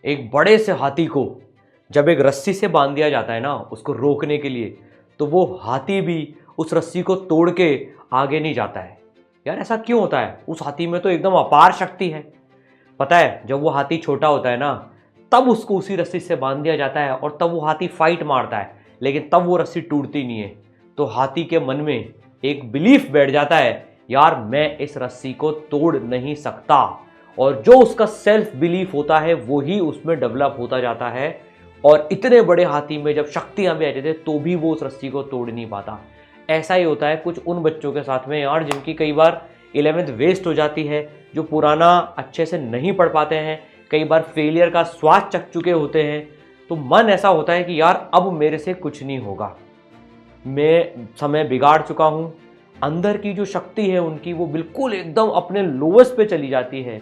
एक बड़े से हाथी को जब एक रस्सी से बांध दिया जाता है ना उसको रोकने के लिए, तो वो हाथी भी उस रस्सी को तोड़ के आगे नहीं जाता है। यार ऐसा क्यों होता है? उस हाथी में तो एकदम अपार शक्ति है। पता है, जब वो हाथी छोटा होता है ना तब उसको उसी रस्सी से बांध दिया जाता है और तब वो हाथी फाइट मारता है, लेकिन तब वो रस्सी टूटती नहीं है। तो हाथी के मन में एक बिलीफ बैठ जाता है, यार मैं इस रस्सी को तोड़ नहीं सकता। और जो उसका सेल्फ बिलीफ होता है वो ही उसमें डेवलप होता जाता है। और इतने बड़े हाथी में जब शक्तियां भी आ जाती है तो भी वो उस रस्सी को तोड़ नहीं पाता। ऐसा ही होता है कुछ उन बच्चों के साथ में यार, जिनकी कई बार 11th वेस्ट हो जाती है, जो पुराना अच्छे से नहीं पढ़ पाते हैं, कई बार फेलियर का स्वाद चख चुके होते हैं। तो मन ऐसा होता है कि यार अब मेरे से कुछ नहीं होगा, मैं समय बिगाड़ चुका हूँ। अंदर की जो शक्ति है उनकी वो बिल्कुल एकदम अपने लोवेस्ट पे चली जाती है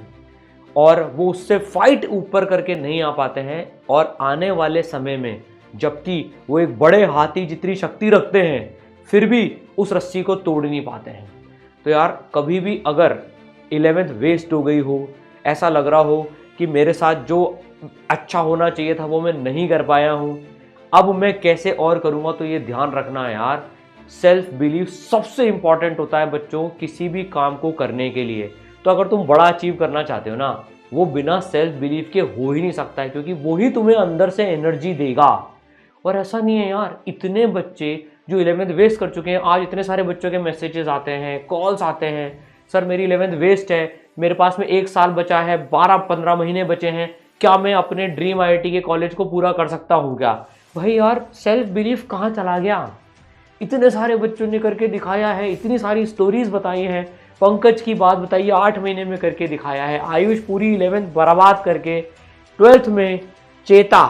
और वो उससे फाइट ऊपर करके नहीं आ पाते हैं। और आने वाले समय में जबकि वो एक बड़े हाथी जितनी शक्ति रखते हैं फिर भी उस रस्सी को तोड़ नहीं पाते हैं। तो यार कभी भी अगर 11th वेस्ट हो गई हो, ऐसा लग रहा हो कि मेरे साथ जो अच्छा होना चाहिए था वो मैं नहीं कर पाया हूँ, अब मैं कैसे और करूँगा, तो ये ध्यान रखना है यार, सेल्फ बिलीफ सबसे इंपॉर्टेंट होता है बच्चों किसी भी काम को करने के लिए। तो अगर तुम बड़ा अचीव करना चाहते हो ना, वो बिना सेल्फ बिलीफ के हो ही नहीं सकता है, क्योंकि वो ही तुम्हें अंदर से एनर्जी देगा। और ऐसा नहीं है यार, इतने बच्चे जो 11th वेस्ट कर चुके हैं, आज इतने सारे बच्चों के मैसेजेस आते हैं, कॉल्स आते हैं, सर मेरी 11th वेस्ट है, मेरे पास में 1 साल बचा है, 12-15 महीने बचे हैं, क्या मैं अपने ड्रीम IIT के कॉलेज को पूरा कर सकता हूँ क्या? भाई यार सेल्फ बिलीफ कहाँ चला गया? इतने सारे बच्चों ने करके दिखाया है, इतनी सारी स्टोरीज बताई हैं। पंकज की बात बताइए, 8 महीने में करके दिखाया है। आयुष पूरी 11th बर्बाद करके 12th में, चेता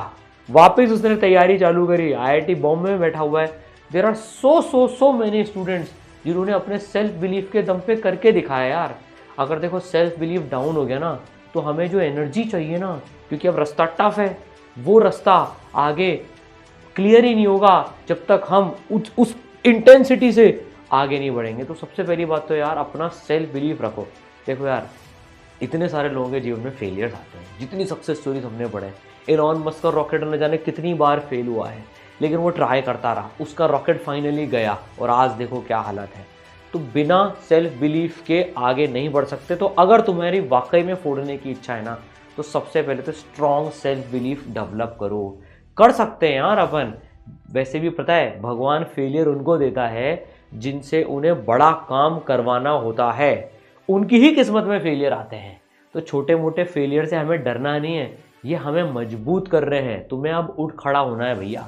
वापस उसने तैयारी चालू करी, IIT बॉम्बे में बैठा हुआ है। There are so many students जिन्होंने अपने सेल्फ बिलीफ के दम पे करके दिखाया यार। अगर देखो सेल्फ बिलीफ डाउन हो गया ना तो हमें जो एनर्जी चाहिए ना, क्योंकि अब रास्ता टफ है, वो रास्ता आगे क्लियर ही नहीं होगा जब तक हम उस इंटेंसिटी से आगे नहीं बढ़ेंगे। तो सबसे पहली बात तो यार अपना सेल्फ बिलीफ रखो। देखो यार, इतने सारे लोगों के जीवन में फेलियर्स आते हैं, जितनी सक्सेस स्टोरीज हमने पढ़े, एलॉन मस्क का रॉकेट न जाने कितनी बार फेल हुआ है, लेकिन वो ट्राई करता रहा, उसका रॉकेट फाइनली गया और आज देखो क्या हालत है। तो बिना सेल्फ बिलीफ के आगे नहीं बढ़ सकते। तो अगर तुम्हारी वाकई में फोड़ने की इच्छा है ना, तो सबसे पहले तो स्ट्रॉन्ग सेल्फ बिलीफ डेवलप करो। कर सकते हैं यार अपन। वैसे भी पता है, भगवान फेलियर उनको देता है जिनसे उन्हें बड़ा काम करवाना होता है, उनकी ही किस्मत में फेलियर आते हैं। तो छोटे मोटे फेलियर से हमें डरना नहीं है, ये हमें मजबूत कर रहे हैं। तुम्हें अब उठ खड़ा होना है भैया।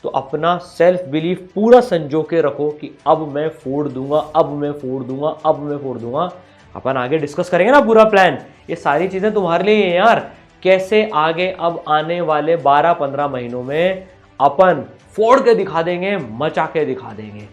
तो अपना सेल्फ बिलीफ पूरा संजो के रखो कि अब मैं फोड़ दूंगा, अब मैं फोड़ दूंगा, अब मैं फोड़ दूंगा। अपन आगे डिस्कस करेंगे ना पूरा प्लान, ये सारी चीज़ें तुम्हारे लिए हैं यार। कैसे आगे अब आने वाले 12-15 महीनों में अपन फोड़ के दिखा देंगे, मचा के दिखा देंगे।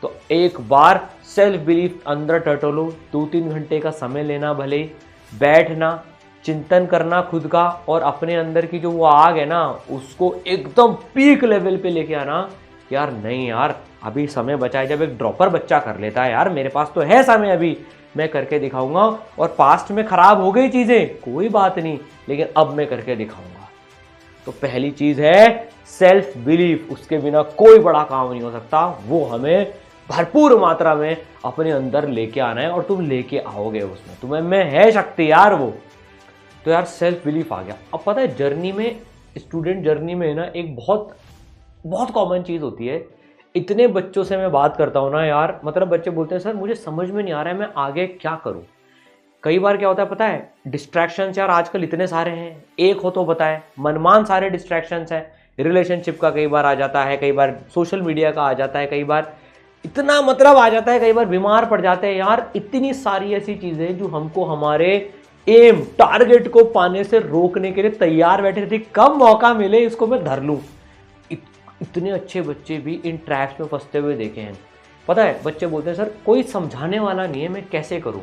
तो एक बार सेल्फ बिलीफ अंदर टटोलो, 2-3 घंटे का समय लेना, भले बैठना, चिंतन करना खुद का, और अपने अंदर की जो वो आग है ना उसको एकदम पीक लेवल पे लेके आना। यार नहीं यार, अभी समय बचा है। जब एक ड्रॉपर बच्चा कर लेता है, यार मेरे पास तो है समय, अभी मैं करके दिखाऊंगा, और पास्ट में खराब हो गई चीजें कोई बात नहीं, लेकिन अब मैं करके दिखाऊंगा। तो पहली चीज है सेल्फ बिलीफ, उसके बिना कोई बड़ा काम नहीं हो सकता। वो हमें भरपूर मात्रा में अपने अंदर लेके आना है और तुम लेके आओगे, उसमें तुम्हें में है शक्ति यार वो। तो यार सेल्फ बिलीफ आ गया। अब पता है जर्नी में, स्टूडेंट जर्नी में ना एक बहुत बहुत कॉमन चीज़ होती है। इतने बच्चों से मैं बात करता हूँ ना यार, मतलब बच्चे बोलते हैं सर मुझे समझ में नहीं आ रहा है मैं आगे क्या करूँ। कई बार क्या होता है पता है, डिस्ट्रैक्शंस यार आजकल इतने सारे हैं, एक हो तो बताएं, मनमान सारे डिस्ट्रैक्शंस हैं। रिलेशनशिप का कई बार आ जाता है, कई बार सोशल मीडिया का आ जाता है, कई बार इतना मतलब आ जाता है, कई बार बीमार पड़ जाते हैं यार। इतनी सारी ऐसी चीज़ें जो हमको हमारे एम टारगेट को पाने से रोकने के लिए तैयार बैठे थे, कब मौका मिले इसको मैं धर लूँ। इतने अच्छे बच्चे भी इन ट्रैप्स में फंसते हुए देखे हैं। पता है बच्चे बोलते हैं सर कोई समझाने वाला नहीं है, मैं कैसे करूँ।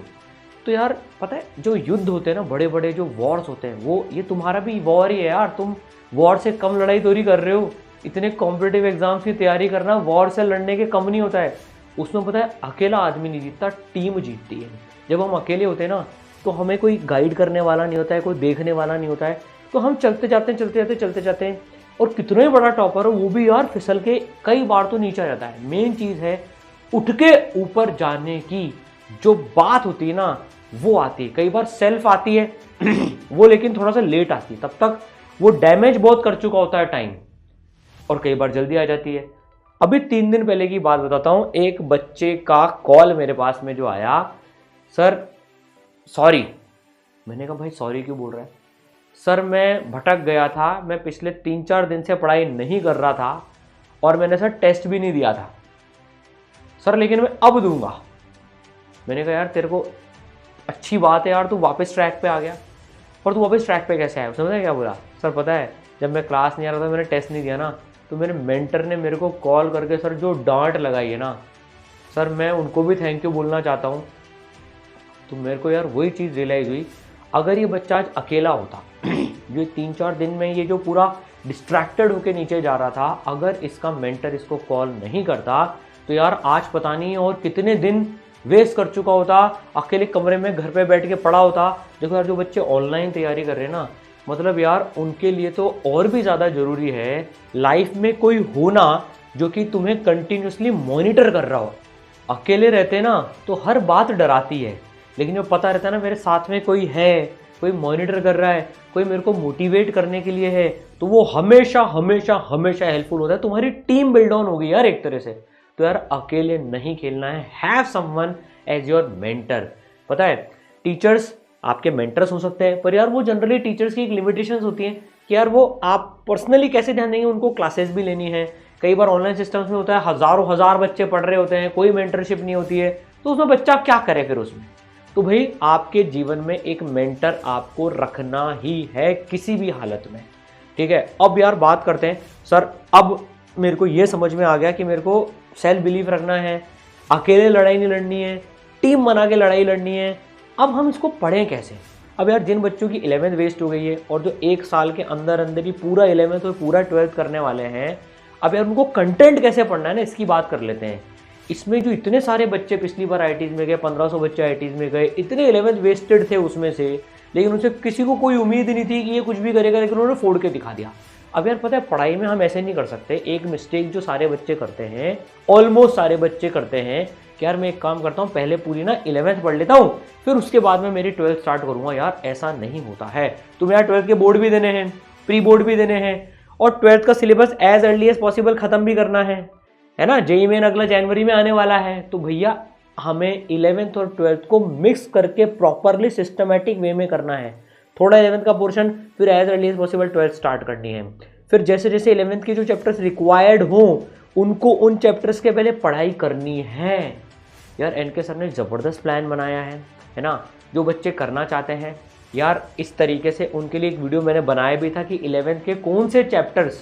तो यार पता है जो युद्ध होते हैं ना, बड़े बड़े जो वॉर्स होते हैं, वो ये तुम्हारा भी वॉर ही है यार। तुम वॉर से कम लड़ाई तो नहीं कर रहे हो। इतने कॉम्पिटिटिव एग्जाम्स की तैयारी करना वॉर से लड़ने के कम नहीं होता है। उसमें पता है अकेला आदमी नहीं जीतता, टीम जीतती है। जब हम अकेले होते हैं ना तो हमें कोई गाइड करने वाला नहीं होता है, कोई देखने वाला नहीं होता है, तो हम चलते जाते हैं और कितना ही बड़ा टॉपर हो वो भी यार फिसल के कई बार तो नीचे आ जाता है। मेन चीज़ है उठ के ऊपर जाने की जो बात होती है ना वो आती है, कई बार सेल्फ आती है वो लेकिन थोड़ा सा लेट आती है, तब तक वो डैमेज बहुत कर चुका होता है टाइम, और कई बार जल्दी आ जाती है। अभी 3 दिन पहले की बात बताता हूँ, एक बच्चे का कॉल मेरे पास में जो आया, सर सॉरी। मैंने कहा भाई सॉरी क्यों बोल रहा है? सर मैं भटक गया था, मैं पिछले 3-4 दिन से पढ़ाई नहीं कर रहा था और मैंने सर टेस्ट भी नहीं दिया था सर, लेकिन मैं अब दूंगा। मैंने कहा यार तेरे को अच्छी बात है यार, तू वापस ट्रैक पे आ गया। और तू वापस ट्रैक पे कैसे आया? उसने पता है क्या बोला? सर पता है जब मैं क्लास नहीं आ रहा था, मैंने टेस्ट नहीं दिया ना, तो मेरे मेंटर ने मेरे को कॉल करके सर जो डांट लगाई है ना सर, मैं उनको भी थैंक यू बोलना चाहता हूँ। तो मेरे को यार वही चीज़ रियलाइज़ हुई, अगर ये बच्चा आज अकेला होता ये 3-4 दिन में ये जो पूरा डिस्ट्रैक्टेड होके नीचे जा रहा था, अगर इसका मेंटर इसको कॉल नहीं करता तो यार आज पता नहीं और कितने दिन वेस्ट कर चुका होता, अकेले कमरे में घर पे बैठ के पढ़ा होता। देखो यार जो बच्चे ऑनलाइन तैयारी कर रहे हैं ना, मतलब यार उनके लिए तो और भी ज़्यादा ज़रूरी है लाइफ में कोई होना जो कि तुम्हें कंटिन्यूसली मॉनिटर कर रहा हो। अकेले रहते ना तो हर बात डराती है, लेकिन जो पता रहता है ना मेरे साथ में कोई है, कोई मॉनिटर कर रहा है, कोई मेरे को मोटिवेट करने के लिए है, तो वो हमेशा हमेशा हमेशा हेल्पफुल होता है। तुम्हारी टीम बिल्ड ऑन होगी यार एक तरह से। तो यार अकेले नहीं खेलना है, have someone as your mentor. पता है टीचर्स आपके मेंटर्स हो सकते हैं, पर यार वो जनरली टीचर्स की एक लिमिटेशंस होती हैं कि यार वो आप पर्सनली कैसे ध्यान देंगे, उनको क्लासेस भी लेनी है। कई बार ऑनलाइन सिस्टम्स में होता है हज़ारों हज़ार बच्चे पढ़ रहे होते हैं, कोई मेंटरशिप नहीं होती है, तो उसमें बच्चा क्या करे फिर उसमें। तो भाई आपके जीवन में एक मेंटर आपको रखना ही है किसी भी हालत में, ठीक है। अब यार बात करते हैं, सर अब मेरे को ये समझ में आ गया कि मेरे को सेल्फ बिलीफ रखना है, अकेले लड़ाई नहीं लड़नी है, टीम बना के लड़ाई लड़नी है। अब हम इसको पढ़ें कैसे? अब यार जिन बच्चों की 11th वेस्ट हो गई है और जो 1 साल के अंदर अंदर ही पूरा 11th और पूरा 12th करने वाले हैं, अब यार उनको कंटेंट कैसे पढ़ना है ना, इसकी बात कर लेते हैं। इसमें जो इतने सारे बच्चे पिछली बार आईटीज़ में गए, 1500 बच्चे आईटीज़ में गए, इतने 11th वेस्टेड थे उसमें से, लेकिन उनसे किसी को कोई उम्मीद नहीं थी कि ये कुछ भी करेगा, लेकिन उन्होंने फोड़ के दिखा दिया। अब यार पता है पढ़ाई में हम ऐसे नहीं कर सकते। एक मिस्टेक जो सारे बच्चे करते हैं, ऑलमोस्ट सारे बच्चे करते हैं कि यार मैं एक काम करता हूँ, पहले पूरी ना 11th पढ़ लेता हूँ, फिर उसके बाद में मेरी 12th स्टार्ट करूँगा। यार ऐसा नहीं होता है। तुम्हें यार 12th के बोर्ड भी देने हैं, प्री बोर्ड भी देने हैं, और 12th का syllabus as early as possible ख़त्म भी करना है ना। जेईई मेन अगला जनवरी में आने वाला है, तो भैया हमें 11th और 12th को मिक्स करके प्रॉपरली सिस्टमेटिक वे में करना है। थोड़ा 11th का पोर्शन, फिर as early as possible 12th start करनी है। फिर जैसे जैसे 11th के जो चैप्टर्स रिक्वायर्ड हों उनको उन चैप्टर्स के पहले पढ़ाई करनी है। यार एनके सर ने ज़बरदस्त प्लान बनाया है ना। जो बच्चे करना चाहते हैं यार इस तरीके से, उनके लिए एक वीडियो मैंने बनाया भी था कि 11th के कौन से चैप्टर्स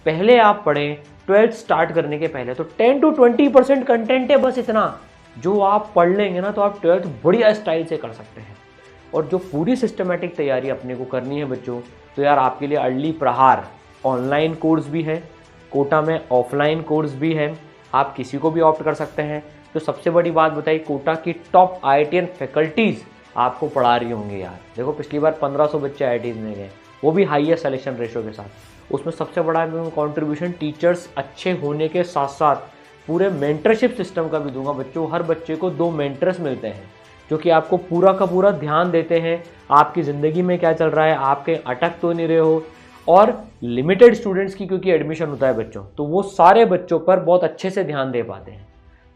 पहले आप पढ़ें 12th स्टार्ट करने के पहले। तो 10 to 20% कंटेंट है बस इतना, जो आप पढ़ लेंगे ना तो आप 12th बढ़िया स्टाइल से कर सकते हैं। और जो पूरी सिस्टमेटिक तैयारी अपने को करनी है बच्चों, तो यार आपके लिए अर्ली प्रहार ऑनलाइन कोर्स भी है, कोटा में ऑफलाइन कोर्स भी है, आप किसी को भी ऑप्ट कर सकते हैं। तो सबसे बड़ी बात बताई, कोटा की टॉप IITian फैकल्टीज़ आपको पढ़ा रही होंगी। यार देखो पिछली बार 1500 बच्चे IITians में गए, वो भी हाईएस्ट सिलेक्शन रेशो के साथ। उसमें सबसे बड़ा कंट्रीब्यूशन टीचर्स अच्छे होने के साथ साथ पूरे मेंटरशिप सिस्टम का भी दूंगा बच्चों। हर बच्चे को 2 मेंटर्स मिलते हैं जो कि आपको पूरा का पूरा ध्यान देते हैं, आपकी ज़िंदगी में क्या चल रहा है, आपके अटक तो नहीं रहे हो। और लिमिटेड स्टूडेंट्स की क्योंकि एडमिशन होता है बच्चों, तो वो सारे बच्चों पर बहुत अच्छे से ध्यान दे पाते हैं।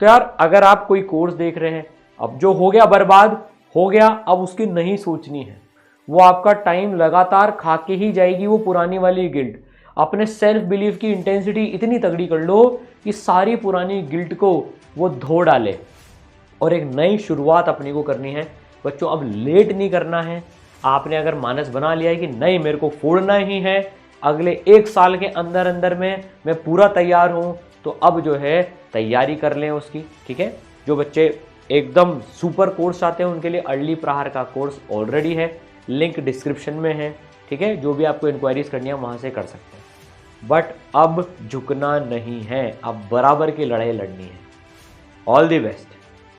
तो यार अगर आप कोई कोर्स देख रहे हैं, अब जो हो गया बर्बाद हो गया, अब उसकी नहीं सोचनी है। वो आपका टाइम लगातार खा के ही जाएगी, वो पुरानी वाली गिल्ट। अपने सेल्फ बिलीफ की इंटेंसिटी इतनी तगड़ी कर लो कि सारी पुरानी गिल्ट को वो धो डाले और एक नई शुरुआत अपनी को करनी है बच्चों। अब लेट नहीं करना है। आपने अगर मानस बना लिया है कि नहीं मेरे को फोड़ना ही है, अगले 1 साल के अंदर अंदर में मैं पूरा तैयार हूँ, तो अब जो है तैयारी कर लें उसकी, ठीक है। जो बच्चे एकदम सुपर कोर्स चाहते हैं उनके लिए अर्ली प्रहार का कोर्स ऑलरेडी है, लिंक डिस्क्रिप्शन में है, ठीक है। जो भी आपको इंक्वायरीज करनी है वहाँ से कर सकते हैं। बट अब झुकना नहीं है, अब बराबर की लड़ाई लड़नी है। All the best.